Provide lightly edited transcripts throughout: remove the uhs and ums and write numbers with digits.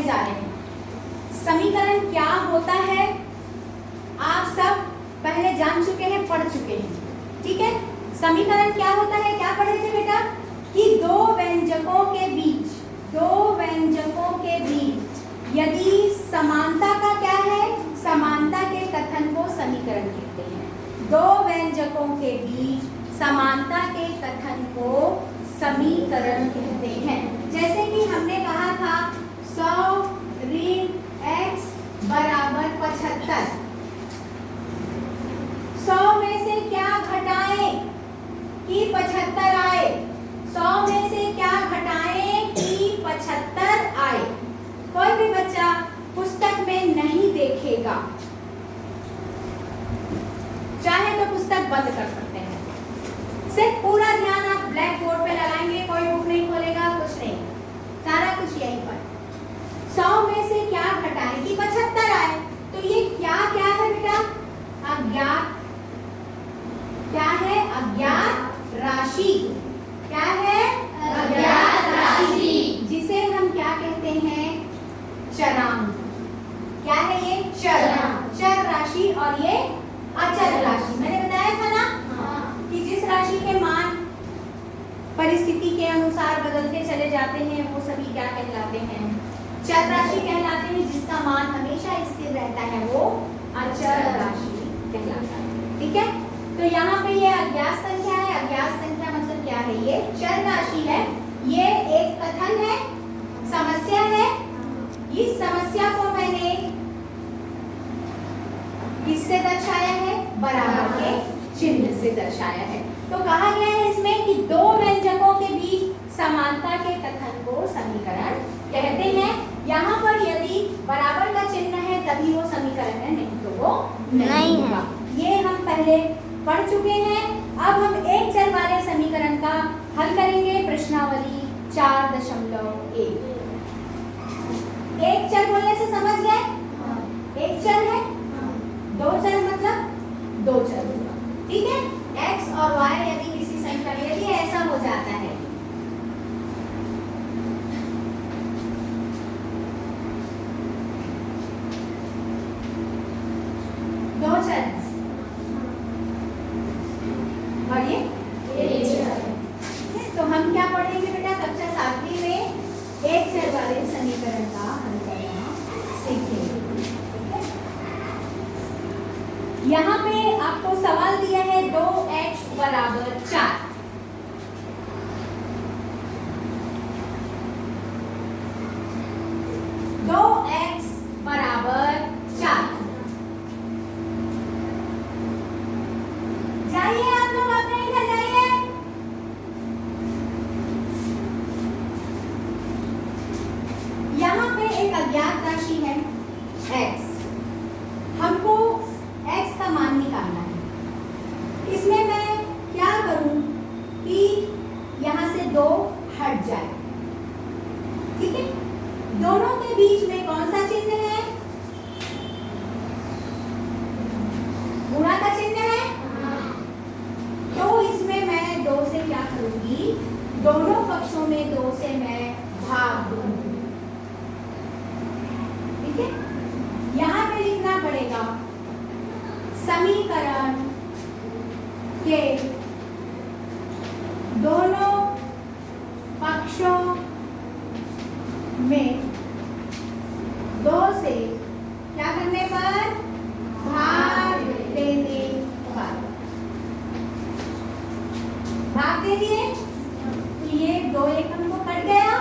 पढ़ने जा रहे हैं। समीकरण क्या होता है आप सब पहले जान चुके हैं, पढ़ चुके हैं, ठीक है। समीकरण क्या होता है, क्या पढ़े थे बेटा, कि दो व्यंजकों के बीच यदि समानता का क्या है, समानता के कथन को समीकरण कहते हैं। दो व्यंजकों के बीच समानता के कथन को समीकरण कहते हैं। जैसे कि हमने कहा था 100 ऋण x बराबर 75। 100 में से क्या घटाएं कि 75 आए, 100 में से क्या घटाएं कि 75 आए। कोई भी बच्चा पुस्तक में नहीं देखेगा, चाहे तो पुस्तक बंद कर सकते हैं, सिर्फ पूरा ध्यान आप ब्लैक बोर्ड पे लगाएंगे, कोई बुक नहीं खोलेगा, कुछ नहीं, सारा कुछ यहीं पर। 100 में से क्या घटाएं कि 75 आए, तो ये क्या क्या है बेटा, अज्ञात, क्या है, अज्ञात राशि। क्या है, अज्ञात राशि, जिसे हम क्या कहते हैं, चरांक। क्या है ये, चर राशि, और ये अचर राशि। मैंने बताया था ना कि जिस राशि के मान परिस्थिति के अनुसार बदलते चले जाते हैं वो सभी क्या कहलाते हैं, चर राशि कहलाते हैं। जिसका मान हमेशा स्थिर रहता है वो अचर राशि कहलाता है, ठीक है। तो यहाँ पे ये अज्ञात संख्या है, अज्ञात संख्या मतलब क्या है, ये चर राशि है। ये एक कथन है, समस्या है। इस समस्या को मैंने किससे दर्शाया है, बराबर के चिन्ह से दर्शाया है। तो कहा गया है इसमें कि दो व्यंजकों के बीच समानता के कथन को समीकरण कहते हैं। यहाँ पर यदि बराबर का चिन्ह है तभी वो समीकरण है, नहीं तो वो नहीं होगा। ये हम पहले पढ़ चुके हैं। अब हम एक चर वाले समीकरण का हल करेंगे। प्रश्नावली 4.1। एक चर बोलने से समझ गए, एक चर है, दो चर मतलब दो चर होगा, ठीक है। x और y यदि किसी संख्या में यदि ऐसा हो जाता है, दो चर और ये एक चर, तो हम क्या पढ़ेंगे बेटा, कक्षा 7वीं में एक चर वाले समीकरण का हल करना सीखेंगे। यहाँ पे आपको सवाल दिया है 2x बराबर 4। जाइए आप लोग अपने इधर जाइए। यहाँ पे एक अज्ञात राशि है x, हमको x का मान निकालना है। इसमें मैं क्या करूं कि यहाँ से 2 हट जाए, ठीक है। दोनों के बीच में कौन सा चिन्ह है, गुणा का चिन्ह है। तो इसमें मैं 2 से क्या करूंगी, दोनों पक्षों में 2 से मैं भाग दूंगी, ठीक है। यहाँ पे लिखना पड़ेगा समीकरण के दोनों पक्षों में 2 से क्या करने पर, भाग देने पर। भाग दे दिए तो ये 2 एकम को कट गया,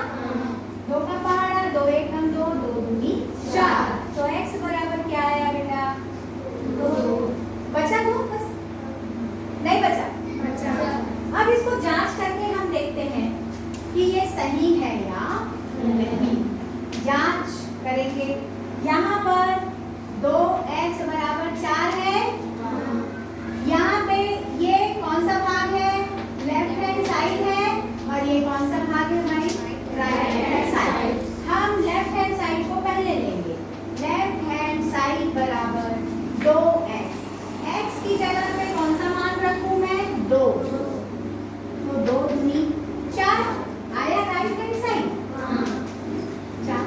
2 का पहाड़ा, 2 एकम 2, 2 दूनी 4। तो x बराबर क्या आया बेटा, 2। बचा 2 बस, नहीं बचा। अब इसको जांच करके हम देखते हैं कि ये सही है या नहीं। जांच करेंगे। यहाँ पर 2x बराबर 4 है। यहाँ पे ये कौन सा भाग है, लेफ्ट हैंड साइड है, और ये कौन सा भाग है हमारी, राइट हैंड साइड। हम लेफ्ट हैंड साइड को पहले लेंगे। लेफ्ट हैंड साइड बराबर 2x, x की जगह पे कौन सा मान रखूं मैं, 2। तो 2 दूनी 4 आया right hand side, 4।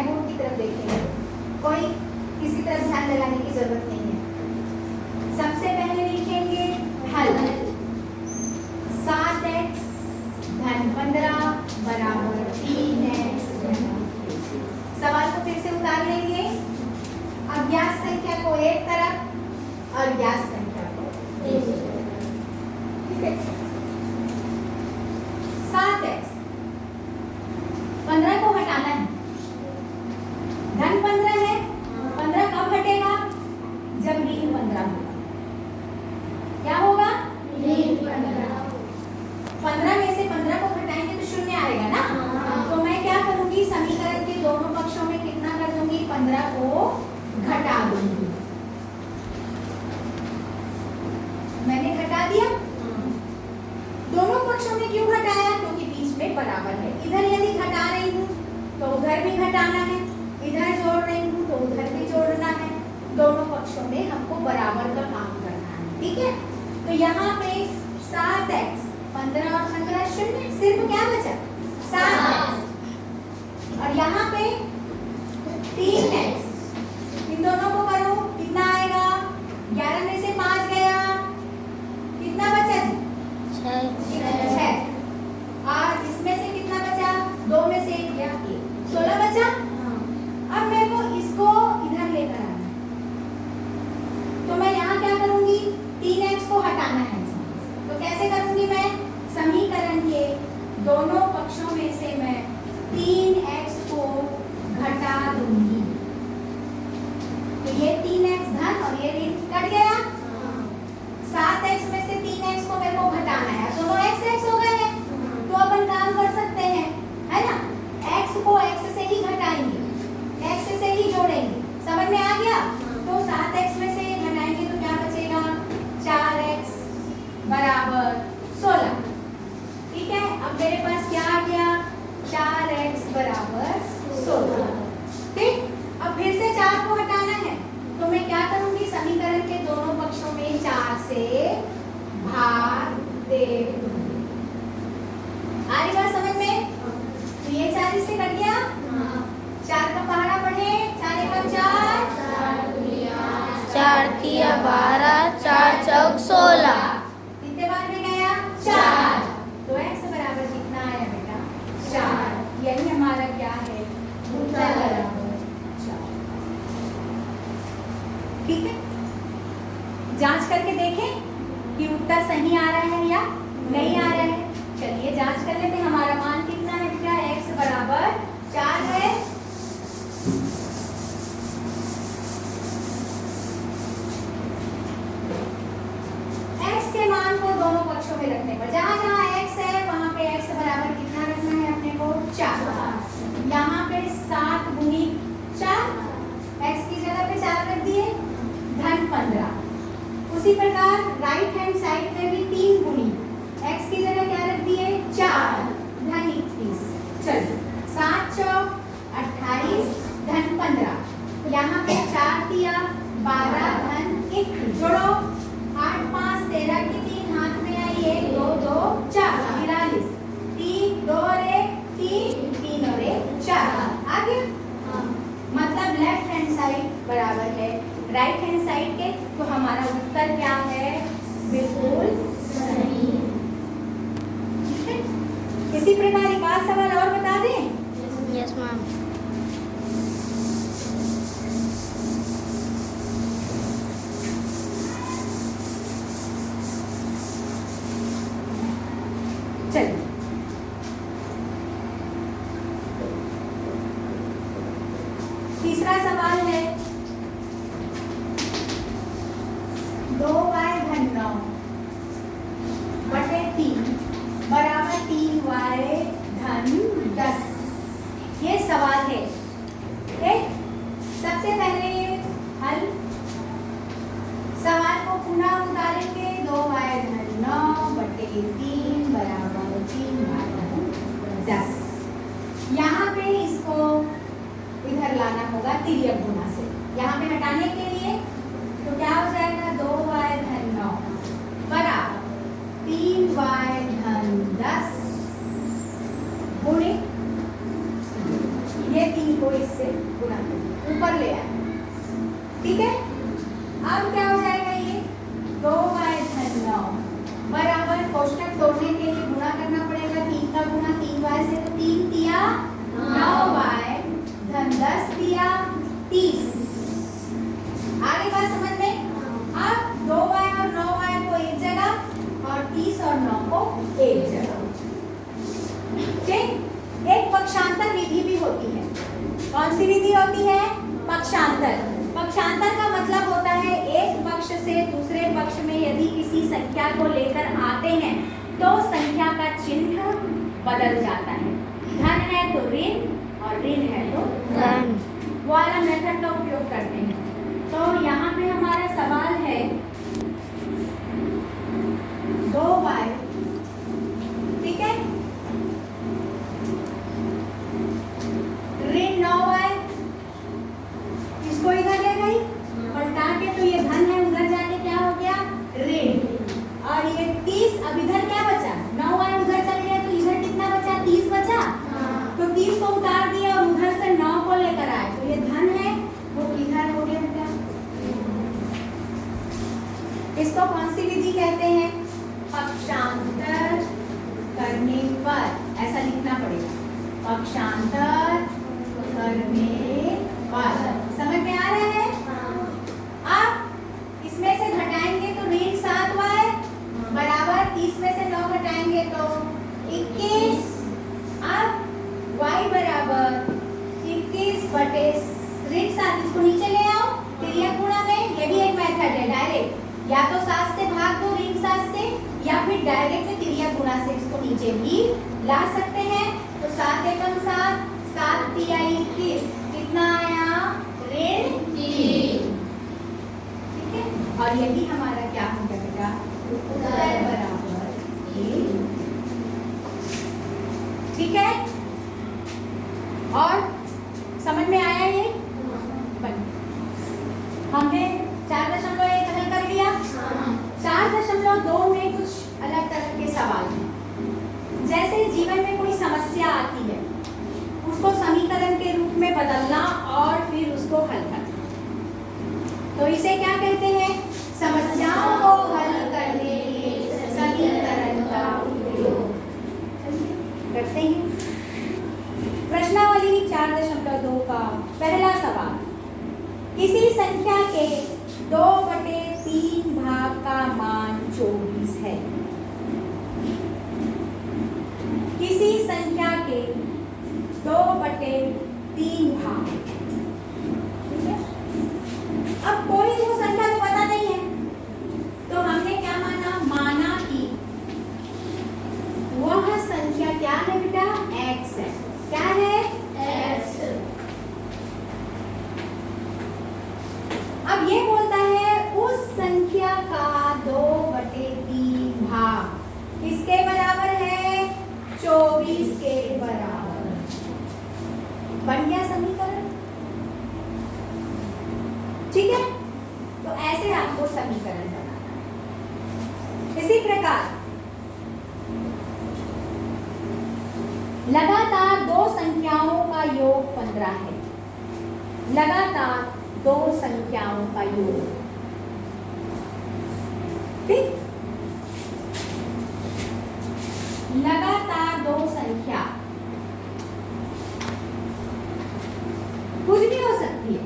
Black board की तरफ देखेंगे, कोई किसी तरफ ध्यान लगाने की जरूरत नहीं है। सबसे पहले लिखेंगे हल, 7x धन 15 बराबर 3x। सवाल को फिर से उतार लेंगे। अज्ञात संख्या को एक तरफ और ज्ञात संख्या को एक तरफ। ठीक है, 7x 15 को हटाना है, धन 15 है, 15 कब हटेगा? जब ऋण 15 होगा। क्या होगा? ऋण 15 में से 15 को घटाएंगे तो शून्य आएगा ना। तो मैं क्या करूंगी, समीकरण के दोनों पक्षों में कितना कर दूंगी? 15 को घटा दूंगी। मैंने घटा दिया। दोनों पक्षों में क्यों घटाया? क्योंकि बीच में बराबर है। इधर यदि घटा रही हूँ तो उधर भी घटाना है, इधर जोड़ रही हूँ तो उधर भी जोड़ना है। दोनों पक्षों में हमको बराबर का काम करना है। ठीक है, तो यहाँ पे 7x 15 और 15 शून्य, सिर्फ क्या बचा? 7x। और यहाँ पे 3x, इन दोनों को करो, कितना आएगा? 11 में से 5 गया, कितना बचा? 6। और इसमें से कितना बचा? 2 में से 1 गया, 16 बचा। अब मेरे को इसको इधर लेकर आना है, तो मैं यहाँ क्या करूंगी? 3x को हटाना है। तो कैसे करूंगी मैं? समीकरण के दोनों पक्षों में से मैं 3x को घटा दूंगी। तो ये 3x धन और ये ऋण कट गया। 7x में से 3x को मेरे को घटाना है, दोनों x हो गए हैं। तो अपन काम कर सकते हैं, है ना? x को x से ही घटाएंगे, x से ही जोड़ेंगे। समझ में आ गया? तो 7x में से घटाएंगे तो क्या बचेगा? 4x बराबर 16। ठीक है, अब मेरे पास क्या आ गया? 4x बराबर 16। ठीक, अब फिर से 4 को हटाना है, तो मैं क्या करूंगी? समीकरण के दोनों पक्षों में 4 से भाग दे दूंगी। आ रही बात समझ में? तो ये 4 इससे कट गया। 4 का पहाड़ा पढ़े, 4 का 4, 4 तिया 12, 4 चौक 16। कितने बार में गया? 4। तो x बराबर कितना आया बेटा? 4। यही हमारा क्या है? उत्तर बराबर 4। ठीक है, जांच करके देखें कि उत्तर सही आ रहा है या नहीं आ रहा है। चलिए जांच कर लेते हैं। हमारा मान कितना है बेटा? x बराबर 4 है। x के मान को दोनों पक्षों में रखने पर, जहां जहां x है वहां पे x बराबर कितना रखना है अपने को? 4। यहाँ पे 7 गुनी 4, x की जगह पे 4 रख दिए, धन 15। उसी प्रकार राइट हैंड साइड में भी 3 गुनी, x की जगह क्या रख दिए? 4, धन 21। चलिए 7 चौक 28, धन 15। यहाँ पे 4 दिया 12, धन 21। जोड़ो, 8 5 13 की 3 हाथ में आई, 1 2 2 4, 43। 3 2 और 1 3, 3 और 1 4। आ गया? मतलब लेफ्ट हैंड साइड बराबर है राइट हैंड साइड के। तो हमारा उत्तर क्या है? बिल्कुल सही। ठीक है, इसी प्रकार एक आध सवाल और बता दें। Yes ma'am. चलिए तीसरा सवाल है 2y धन 9 बटे 3 बराबर 3y धन 10। ये सवाल है। सबसे पहले हल, सवाल को पुनः उतारेंगे। 2y धन 9 बटे 3 बराबर 3y धन 10। यहाँ पे इसको इधर लाना होगा तिर्यक गुना से। यहाँ पे हटाने के लिए तो क्या हो जाएगा? 2y धन 9 बराबर 3y धन 10 गुणे ये 3 को इससे गुणा कर दिया, ऊपर ले आए। ठीक है, अब क्या हो जाएगा ये 2y धन 9 बराबर कोष्टक तोड़ने के लिए गुणा करना पड़ेगा 3 का गुणा 3y से, तो 3 दिया 9y धन 10 दिया 30। आगे बात समझ में? अब 2y और 9y को एक जगह और 30 और 9 को एक जगह। ठीक, एक पक्षांतर विधि भी होती है। कौन सी विधि होती है? पक्षांतर। पक्षांतर का मतलब होता है एक पक्ष से दूसरे पक्ष में यदि किसी संख्या को लेकर आते हैं तो संख्या का चिन्ह बदल जाता है। धन है तो ऋण और ऋण है तो धन, वो वाला मेथड का उपयोग करते हैं। तो यहाँ पे हमारा सवाल है 2y, ठीक है, ऋण 9y, इसको इधर ले गई पलटा के, तो ये धन है, उधर जाके क्या हो गया ऋण, और ये 30, अब इधर क्या बचा 9y उधर चल गया, तो इधर कितना बचा 30 बचा। तो 30 को उतार दिया और उधर से 9 को लेकर आए, तो ये धन है वो इधर हो गया बेटा। इसको कौन सी विधि कहते हैं? पक्षांतर करने पर, ऐसा लिखना पड़ेगा, पक्षांतर करने पर। समझ में आ रहा है? अब इसमें से घटाएंगे तो ऋण 7y बराबर 30 में से 9 घटाएंगे तो 21। अब y बराबर 21 बटे ऋण 7, इसको नीचे ले आओ तिर्यक गुणा में। ये भी एक मेथड है, डायरेक्ट या तो 7 से भाग दो ऋण 7 से, या फिर डायरेक्ट तिर्यक गुणा से इसको नीचे भी ला सकते हैं। तो 7 एकम 7, 7 तिया 21, कितना आया ऋण 3। ठीक है, और यही हमारा क्या हो गया बेटा उत्तर बराबर 1। ठीक है, और समझ में आया ये? हमने 4.1 हल कर लिया। 4.2 में कुछ अलग तरह के सवाल हैं। जैसे जीवन में कोई समस्या आती है, उसको समीकरण के रूप में बदलना और फिर उसको हल करना, तो इसे क्या कहते हैं? समस्याओं को हल करने के लिए समीकरण का उपयोग करते हैं। प्रश्नावली 4.2 का पहला सवाल, किसी संख्या के 2/3 भाग का मान 24 है। किसी संख्या के 2/3 भाग, ठीक है। अब कोई वो संख्या तो पता नहीं है, तो हमने क्या माना कि वह संख्या क्या है बेटा? x है। क्या है? x। अब ये बोलता है उस संख्या का 2/3 भाग किसके बराबर है? 24 के बराबर। बन गया समीकरण। ठीक है, तो ऐसे आपको समीकरण बनाना है। इसी प्रकार लगातार 2 संख्याओं का योग 15 है। लगातार 2 संख्याओं का योग, ठीक, लगातार 2 संख्या कुछ भी हो सकती है,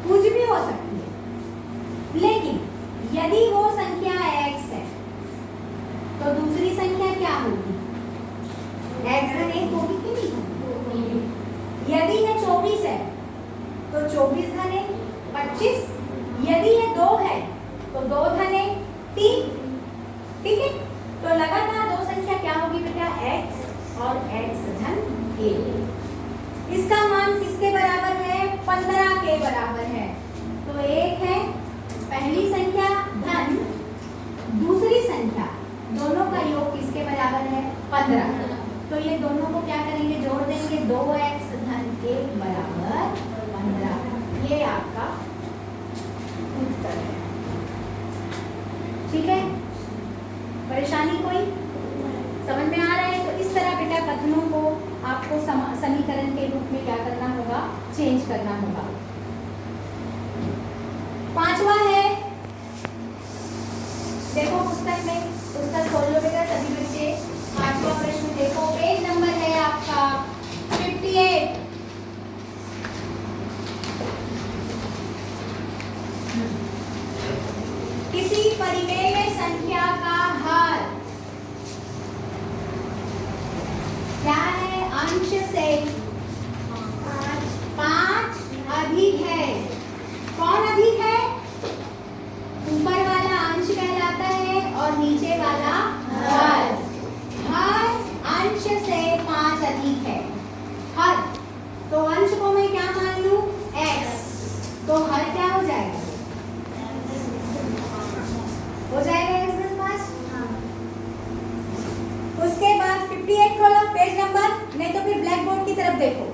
कुछ भी हो सकती है, लेकिन यदि वो संख्या x है तो दूसरी संख्या क्या होगी? x धन 1 होगी कि नहीं? यदि ये 24 है तो 24 धन 1 25, यदि ये 2 है तो 2 धन 1 3। ठीक है, तो लगातार 2 संख्या क्या होगी बेटा? x और x धन 1। इसका मान किसके बराबर है? 15 के बराबर है। तो 1 है पहली संख्या धन दूसरी संख्या, दोनों का योग किसके बराबर है? 15। तो ये दोनों को क्या करेंगे? जोड़ देंगे। 2x धन 1 बराबर 15। ये आपका उत्तर है। ठीक है, परेशानी कोई? समझ में आ रहा है? तो इस तरह बेटा कथनों को आपको समीकरण के रूप में क्या करना होगा, चेंज करना होगा। पांचवा है, देखो पुस्तक में, पुस्तक खोल लो बेटा सभी बच्चे। पांचवा प्रश्न देखो, पेज नंबर है आपका 58। किसी परिमेय संख्या का हर क्या है, अंश से 5 अधिक है। कौन अधिक है? ऊपर वाला अंश कहलाता है और नीचे वाला हर। हर अंश से 5 अधिक है। हर, तो अंश को मैं क्या मान लूं, x, तो हर क्या हो जाएगा, हो जाएगा x पास। उसके बाद 58 खोलो पेज नंबर, नहीं तो फिर ब्लैक बोर्ड की तरफ देखो।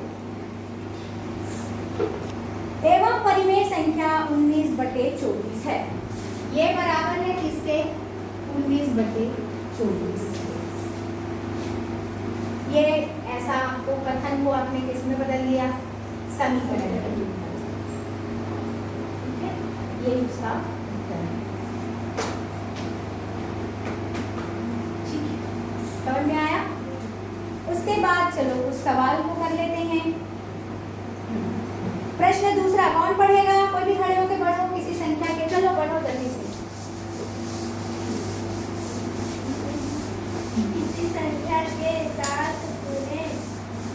एवं परिमेय संख्या 19/24 है। ये बराबर है किसके, 19/24। ये ऐसा आपको कथन को आपने किस में बदल दिया, समीकरण में। ठीक है, ये उसका उत्तर है। ठीक है, समझ में आया। उसके बाद चलो उस सवाल को कर लेते हैं। प्रश्न दूसरा कौन पढ़ेगा, कोई भी खड़े होकर पढ़ो किसी संख्या के, चलो पढ़ो जल्दी से। किसी संख्या के साथ गुणे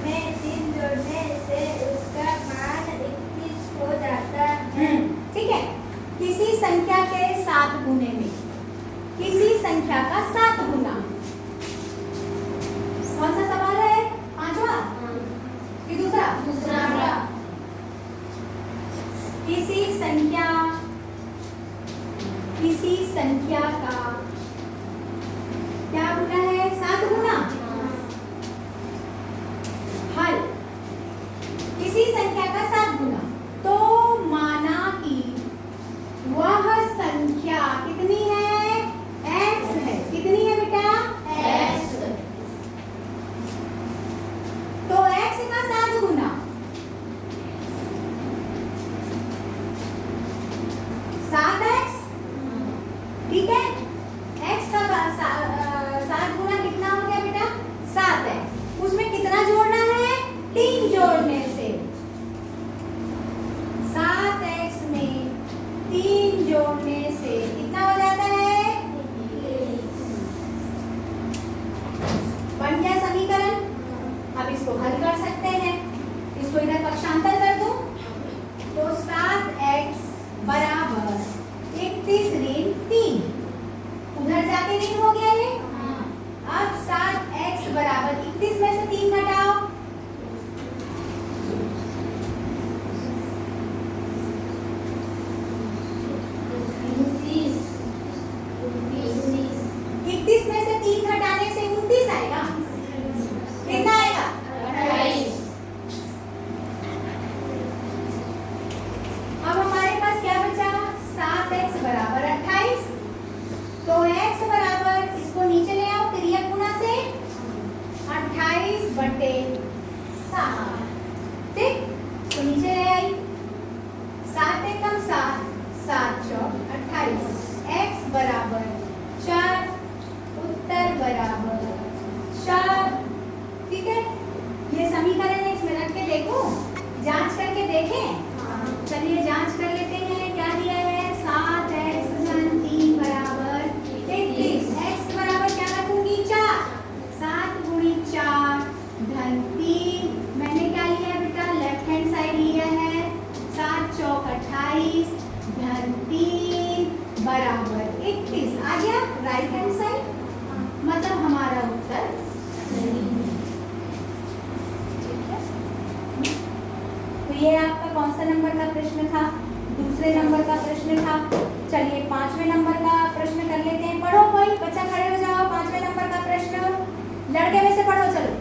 में 3 जोड़ने से उसका मान 21 हो जाता है। ठीक है, किसी संख्या के 7 गुने में, किसी संख्या का 7 गुना, कौन सा सवाल है, पांचवा कि दूसरा? दूसरा। किसी संख्या का क्या गुना है, 7 गुना। हल, किसी संख्या का 7 गुना, तो माना कि वह संख्या कितनी है, x है। कितनी है बेटा, x। तो x का 7 गुना 7x, ठीक है। x का 7 गुना कितना हो गया बेटा, 7 है। उसमें कितना जोड़ना है, 3 जोड़ने से। 7x में 3 जोड़ने से कितना हो जाता है, बन गया समीकरण। अब इसको हल कर सकते हैं, इसको इधर पक्षांतर कर दो, तो 7x बराबर 31 ऋण 3, उधर जाके ऋण हो गया ये। अब 7x बराबर 31 में से 3 घटाओ, में से 3 घटाने से 29 आएगा। कितना आएगा, 28। अब हमारे पास क्या बचा, 7x बराबर 28। तो x बराबर, इसको नीचे ले आओ तिर्यक गुणा से, 28/7। ठीक, तो नीचे ले आई, 7 एकम 7, 7 चौक 28। x बराबर 4, उत्तर बराबर 4। ठीक है, ये समीकरण है, इसमें रख के देखो, जांच करके देखें। चलिए जांच कर लेते हैं, क्या दिया है, 7x + 3 बराबर 31। x बराबर क्या रखूंगी, 4। 7 × 4 + 3, मैंने क्या लिया बेटा, लेफ्ट हैंड साइड लिया है। 7 चौक 28 + 3 बराबर 31 आ गया राइट हैंड साइड, मतलब हमारा उत्तर तो ये आपका कौन सा नंबर का प्रश्न था, दूसरे नंबर का प्रश्न था। चलिए 5वें नंबर का प्रश्न कर लेते हैं। पढ़ो, कोई बच्चा खड़े हो जाओ, 5वें नंबर का प्रश्न लड़के में से पढ़ो। चलो,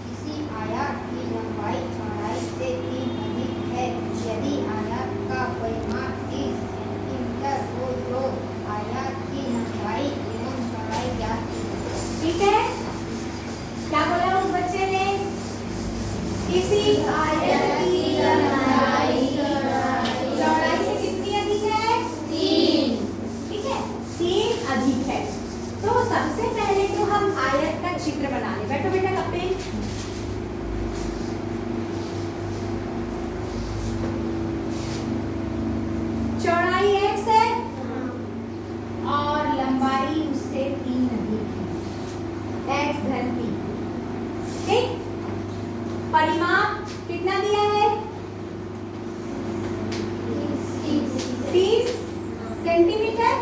किसी आयत की लंबाई चौड़ाई से 3 अधिक है यदि आयत का परिमाण 30 सेंटीमीटर हो तो आयत की लंबाई एवं चौड़ाई ज्ञात कीजिए। ठीक है, क्या बोला उस बच्चे ने, x धन 3। ठीक, परिमाप कितना दिया है? 30 सेंटीमीटर।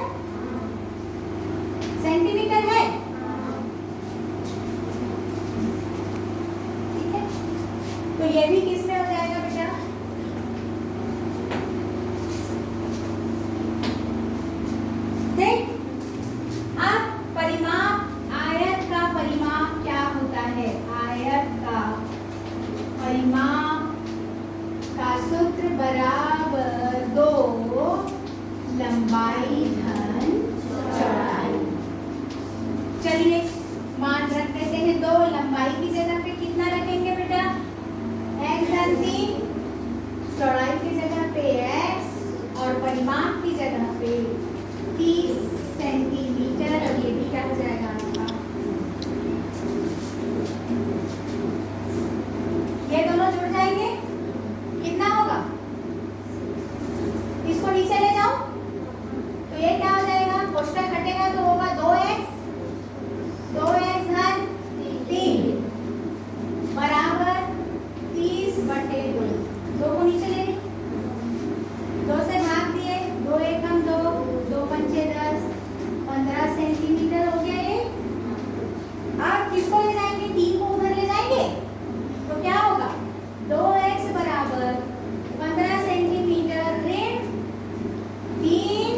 सेंटीमीटर है, ठीक है। तो ये भी किस में हो जाएगा बेटा? देख, अब परिमाप, आयत का परिमाप क्या होता है? आयत का परिमाप का सूत्र बराबर 2 लंबाई धन चौड़ाई। चलिए मान रख देते हैं 2, लंबाई की जगह पे कितना रखेंगे बेटा? x धन 3, चौड़ाई की जगह पे x और परिमाप की जगह पे 30 सेंटीमीटर। और ये भी क्या हो जाएगा आपका? ये दोनों जुड़ जाएंगे, कितना होगा? इसको नीचे ले जाओ तो ये क्या हो जाएगा? कोष्टक हटेगा तो होगा 2x धन 3 बराबर 30/2। 2 को नीचे ले ली, 2 से भाग दिए, 2 एकम 2, 2 पंचे 10, 15 सेंटीमीटर हो गया ये। अब किसको ले जाएंगे? 3 को उधर ले जाएंगे तो क्या होगा? 2x बराबर 15 सेंटीमीटर ऋण 3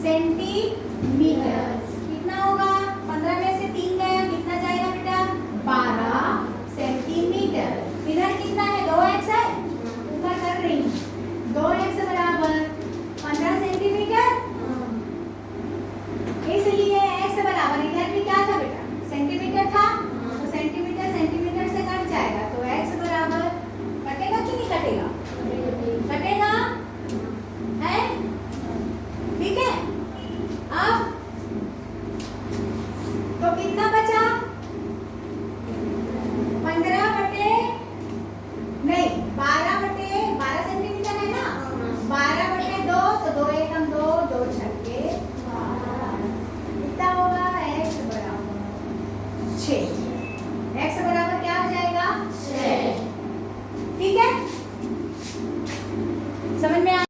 सेंटीमीटर। कितना होगा? 15 में से 3 गया, कितना जाएगा बेटा? 12 सेंटीमीटर। इधर कितना है? 2x है, ऊपर कर रही हूँ। 2x बराबर 15 सेंटीमीटर, इसलिए x बराबर, इधर भी क्या था बेटा? सेंटीमीटर था, तो सेंटीमीटर सेंटीमीटर से कट जाएगा, तो x बराबर कटेगा कि नहीं कटेगा? कटेगा है, ठीक है। अब तो कितना बचा?